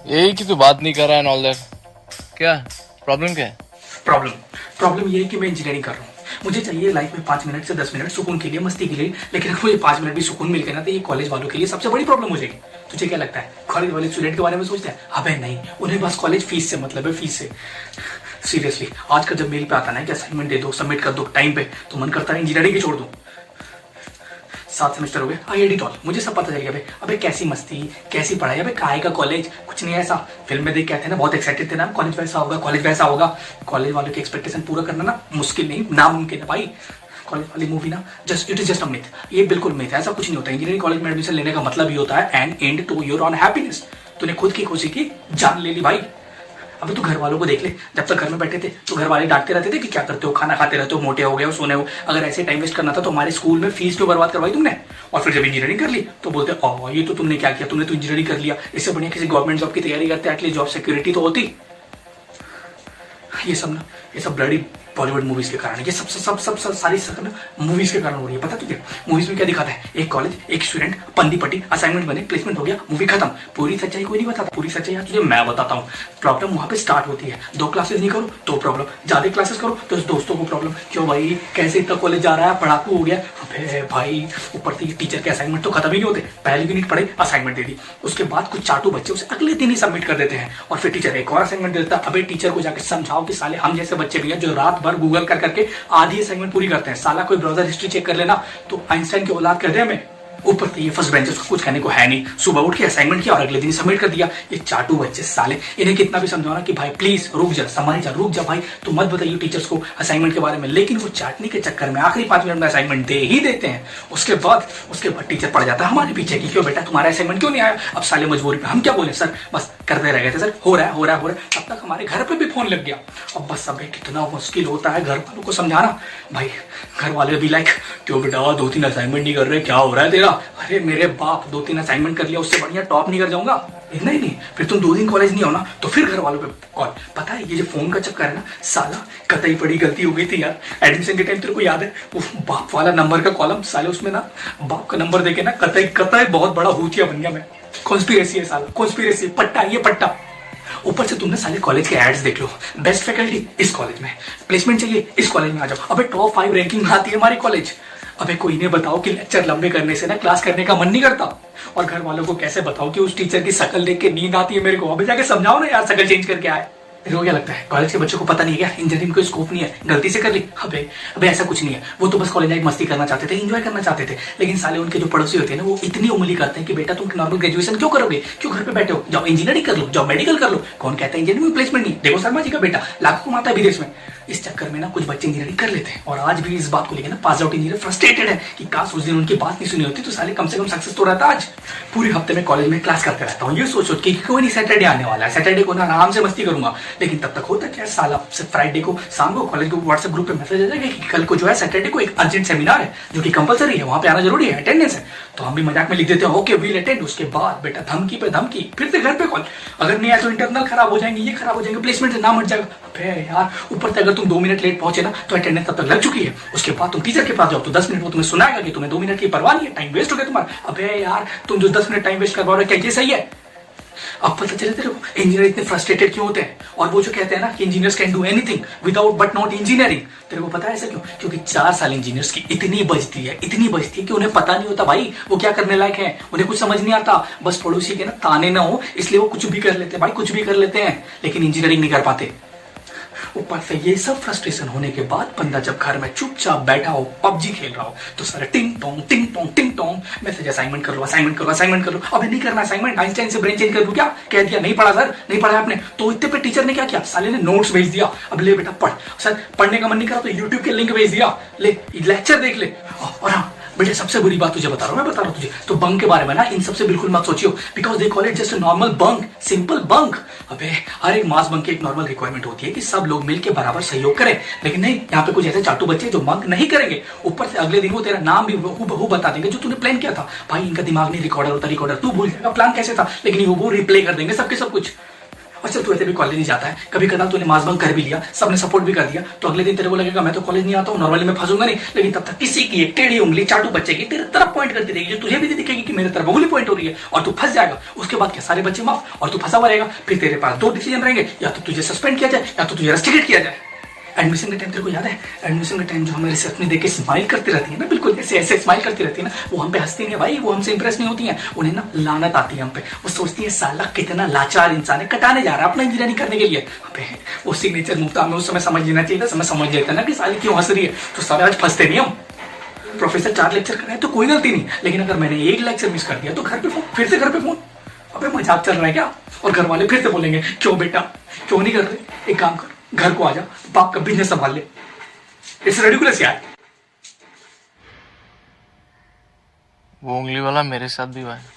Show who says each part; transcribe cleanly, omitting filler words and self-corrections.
Speaker 1: यही कि तू बात नहीं कर रहा है एंड ऑल दैट। क्या प्रॉब्लम क्या है?
Speaker 2: प्रॉब्लम प्रॉब्लम ये है कि मैं इंजीनियरिंग कर रहा हूँ। मुझे चाहिए लाइफ में 5 मिनट से 10 मिनट सुकून के लिए, मस्ती के लिए, लेकिन अगर मुझे 5 मिनट भी सुकून मिल गया ना तो ये कॉलेज वालों के लिए सबसे बड़ी प्रॉब्लम हो जाएगी। तुझे क्या लगता है कॉलेज वाले स्टूडेंट के बारे में सोचते हैं? अबे नहीं, उन्हें बस कॉलेज फीस से मतलब है, फीस से। सीरियसली आज का जब मेल पे आता ना कि असाइनमेंट दे दो, सबमिट कर दो टाइम पे, तो मन करता है इंजीनियरिंग ही छोड़ दूं। 7 सेमेस्टर हो गए, आई एडिट ऑल, मुझे सब पता चल गया। अबे कैसी मस्ती, कैसी पढ़ाई, अबे काय का कॉलेज, कुछ नहीं है ऐसा। फिल्म में देख के आते हैं ना, बहुत एक्साइटेड थे ना, कॉलेज वैसा होगा, कॉलेज वैसा होगा। कॉलेज वालों की एक्सपेक्टेशन पूरा करना ना मुश्किल नहीं, नामुमकिन है भाई। कॉलेज वाली मूवी ना just it is just a myth, ये बिल्कुल मिथ है, ऐसा कुछ नहीं होता। इंजीनियरिंग कॉलेज में एडमिशन लेने का मतलब ये होता है an end to your own happiness. तूने खुद की खुशी की जान ले ली भाई। अब तू घर वालों को देख ले, जब तक घर में बैठे थे तो घर वाले डांटते रहते थे कि क्या करते हो, खाना खाते रहते हो, मोटे हो गए हो, सोने हो। अगर ऐसे टाइम वेस्ट करना था तो हमारे स्कूल में फीस क्यों बर्बाद करवाई तुमने? और फिर जब इंजीनियरिंग कर ली तो बोलते ओ ये तो तुमने क्या किया, तुमने तो इंजीनियरिंग कर लिया, इससे बढ़िया किसी गवर्नमेंट जॉब की तैयारी करते, एटलीस्ट जॉब सिक्योरिटी तो होती। ये सब ब्लडी बॉलीवुड मूवीज के कारण, ये सब सारी मूवीज के कारण हो रही है। पता तुझे मूवीज में क्या दिखाता है? एक कॉलेज, एक स्टूडेंट, पंदी पट्टी, असाइनमेंट बने, प्लेसमेंट हो गया, मूवी खत्म। पूरी सच्चाई कोई नहीं बताता। पूरी सच्चाई तुझे मैं बताता हूँ। प्रॉब्लम वहां पे स्टार्ट होती है। 2 क्लासेस नहीं करो तो प्रॉब्लम, ज्यादा क्लासेस करो तो दोस्तों को प्रॉब्लम। क्यों भाई, कैसे इतना कॉलेज जा रहा है, पढ़ाकू हो गया। अबे भाई ऊपर से टीचर के असाइनमेंट तो खत्म ही नहीं होते। पहले यूनिट पढ़े, असाइनमेंट दे दी, उसके बाद कुछ चाटू बच्चे उसे अगले दिन ही सबमिट कर देते हैं और फिर टीचर एक और असाइनमेंट देता है। अबे टीचर को जाकर समझाओ कि साले हम जैसे बच्चे भी हैं जो रात भर गूगल कर करके आधी असाइनमेंट पूरी करते हैं। साला कोई ब्राउजर हिस्ट्री चेक कर लेना तो आइंस्टाइन की औलाद कर दे हमें। ऊपर से ये फर्स्ट बेंचर्स को कुछ कहने को है नहीं, सुबह उठ के असाइनमेंट किया और अगले दिन सबमिट कर दिया। ये चाटू बच्चे साले, इन्हें कितना भी समझाना कि भाई प्लीज रुक जा, समझ जा, रुक जा भाई, तो मत बताइए टीचर्स को असाइनमेंट के बारे में। लेकिन वो चाटने के चक्कर में आखिरी 5 मिनट में असाइनमेंट दे ही देते हैं। उसके बाद टीचर पड़ जाता है हमारे पीछे कि क्यों बेटा तुम्हारा असाइनमेंट क्यों नहीं आया। अब साले मजबूरी पे हम क्या बोले, सर बस करते रह गए थे, सर हो रहा है। तब तक हमारे घर पे भी फोन लग गया। अब बस अब कितना मुश्किल होता है घर वालों को समझाना। भाई घर वाले भी लाइक क्यों बेटा 2-3 असाइनमेंट नहीं कर रहे, क्या हो रहा है तेरा? अरे मेरे बाप 2-3 असाइनमेंट कर लिया, उससे बढ़िया टॉप नहीं कर जाऊंगा? नहीं, फिर तुम 2 दिन कॉलेज नहीं हो ना तो फिर घर वालों पे कॉल। पता है ये जो फोन का चक्कर है ना, साला कतई बड़ी गलती हो गई थी यार। एडमिशन के टाइम तेरे को याद है वो बाप वाला नंबर का कॉलम, साले उसमें ना बाप का नंबर देके ना कतई बहुत बड़ा भूतिया बन गया मैं। कॉन्स्पिरेसी है साला, कॉन्स्पिरेसी, पट्टा, ये पट्टा। ऊपर से तुमने साले कॉलेज के एड्स देख लो, बेस्ट फैकल्टी इस कॉलेज में, प्लेसमेंट चाहिए इस कॉलेज में आ जाओ। अबे टॉप 5 रैंकिंग में आती है हमारी कॉलेज। अबे कोई इन्हें बताओ कि लेक्चर लंबे करने से ना क्लास करने का मन नहीं करता। और घर वालों को कैसे बताओ कि उस टीचर की शक्ल देख के नींद आती है मेरे को। अबे जाके समझाओ ना यार, शक्ल चेंज करके आए। तेरे को क्या लगता है कॉलेज के बच्चों को पता नहीं है क्या इंजीनियरिंग कोई स्कोप नहीं है, गलती से कर ली? अबे ऐसा कुछ नहीं है। वो तो बस कॉलेज लाइफ मस्ती करना चाहते थे, एंजॉय करना चाहते थे। लेकिन साले उनके जो पड़ोसी होते हैं ना, वो इतनी उंगली करते हैं कि बेटा तुम नॉर्मल ग्रेजुएशन क्यों करोगे, क्यों घर पे बैठे हो, जाओ इंजीनियरिंग कर लो, जाओ मेडिकल कर लो। कौन कहता है इंजीनियरिंग में प्लेसमेंट नहीं? देखो शर्मा जी का बेटा लाखों कमाता है विदेश में। इस चक्कर में ना कुछ बच्चे इंजीनियरिंग कर लेते हैं और आज भी इस बात को लेकर ना पास आउट इंजीनियर फ्रस्ट्रेटेड है कि काश उस दिन उनकी बात नहीं सुनी होती तो साले कम से कम सक्सेस तो रहता आज। पूरे हफ्ते में कॉलेज में क्लास करते रहता हूँ, ये सोच के कोई नहीं सैटरडे आने वाला है, सैटरडे को ना आराम से मस्ती करूंगा। लेकिन तब तक होता क्या साला, फ्राइडे को शाम को कॉलेज को व्हाट्सएप ग्रुप पे मैसेज आ जाएगा कि कल को जो है सैटरडे को एक अर्जेंट सेमिनार है जो कि कंपलसरी है, वहां पे आना जरूरी है, अटेंडेंस है। तो हम भी मजाक में लिख देते हैं ओके विल अटेंड। उसके बाद बेटा धमकी पे धमकी, फिर से घर पे कॉल, अगर नहीं आया तो इंटरनल खराब हो जाएंगे, ये खराब हो जाएंगे, प्लेसमेंट से नाम हट जाएगा। अबे यार ऊपर से अगर तुम 2 मिनट लेट पहुंचे ना तो अटेंडेंस तब तक लग चुकी है। उसके बाद तुम टीचर के पास जाओ तो 10 मिनट वो तुम्हें सुनाएगा कि तुम्हें 2 मिनट की परवाह नहीं है, टाइम वेस्ट हो गया तुम्हारा। अबे यार तुम जो 10 मिनट टाइम वेस्ट करवा रहे हो क्या ये सही है? अब पता चले तेरे को इंजीनियर इतने फ्रस्ट्रेटेड क्यों होते हैं। और वो जो कहते हैं ना कि engineers can do anything without but not engineering, तेरे को पता है ऐसा क्यों? क्योंकि 4 साल इंजीनियर्स की इतनी बजती है कि उन्हें पता नहीं होता भाई वो क्या करने लायक है, उन्हें कुछ समझ नहीं आता। बस पड़ोसी के ना ताने ना हो इसलिए वो कुछ भी कर लेते हैं भाई, कुछ भी कर लेते हैं, लेकिन इंजीनियरिंग नहीं कर पाते। ऊपर से ये सब फ्रस्ट्रेशन होने के बाद बंदा जब घर में चुपचाप बैठा हो पबजी खेल रहा हो तो सारे टिंग टोंग मैसेज असाइनमेंट कर लो। अबे नहीं करना असाइनमेंट, आइंस्टाइन से ब्रेन चेंज कर लूं क्या? कह दिया नहीं पढ़ा सर, नहीं पढ़ा आपने तो इतने पे टीचर ने क्या किया, साले ने नोट्स भेज दिया। अब ले बेटा पढ़। सर पढ़ने का मन नहीं करा तो यूट्यूब के लिंक भेज दिया, ले लेक्चर देख ले। और हाँ बेटे सबसे बुरी बात तुझे बता रहा हूँ तुझे, तो बंक के बारे में ना इन सबसे बिल्कुल मत सोचियो, because they call it just a normal bunk, simple bunk. अबे हर एक मास बंक की एक नॉर्मल रिक्वायरमेंट होती है कि सब लोग मिलकर बराबर सहयोग करें, लेकिन नहीं, यहाँ पे कुछ ऐसे चाटू बच्चे जो बंक नहीं करेंगे, ऊपर से अगले दिन वो तेरा नाम भी हूबहू बता देंगे जो तूने प्लान किया था। भाई इनका दिमाग नहीं रिकॉर्डर होता, रिकॉर्डर तू भूल जाएगा प्लान कैसे था, लेकिन वो रिप्ले कर देंगे सबके सब कुछ। अच्छा तू ऐसे भी कॉलेज नहीं जाता है, कभी कदा तूने मास बंक कर भी लिया, सबने सपोर्ट भी कर दिया, तो अगले दिन तेरे को लगेगा मैं तो कॉलेज नहीं आता हूँ, नॉर्मली मैं फंसूंगा नहीं, लेकिन तब तक किसी की एक टेढ़ी उंगली चाटू बच्चे की तेरे तरफ पॉइंट करती रहेगी, जो तुझे भी दिखेगी कि मेरे तरफ उंगली पॉइंट हो रही है, और तू फंस जाएगा। उसके बाद क्या सारे बच्चे माफ और तू फंसा हुआ रहेगा। फिर तेरे पास दो डिसीजन रहेंगे, या तो तुझे सस्पेंड किया जाए या तो तुझे रस्टिकेट किया जाए। एडमिशन के टाइम तेरे को याद है, एडमिशन के टाइम जो हमें रिसेप्शन देख के स्माइल करती रहती है ना, बिल्कुल ऐसे ऐसे स्माइल करती रहती है ना, वो हम पे हंसती नहीं है भाई, वो हमसे इंप्रेस नहीं होती है, उन्हें ना लानत आती है हम पे। वो सोचती है साला कितना लाचार इंसान है, कटाने जा रहा है अपना इंजीनियरिंग करने के लिए। अबे वो सिग्नेचर मुफ्ता में उस समय समझ लेना चाहिए था, समय समझ लेता ना कि साली क्यों हंस रही है, तो साले आज फंसते नहीं हम। प्रोफेसर 4 लेक्चर कर रहे हैं तो कोई गलती नहीं, लेकिन अगर मैंने 1 लेक्चर मिस कर दिया तो घर पे फोन, फिर से घर पे फोन। अबे मजाक चल रहा है क्या? और घर वाले फिर से बोलेंगे क्यों बेटा क्यों नहीं कर रहे, एक काम कर घर को आ जा, बाप का बिजनेस संभाल ले। इट्स रेडिकुलस यार।
Speaker 1: वो उंगली वाला मेरे साथ भी हुआ है।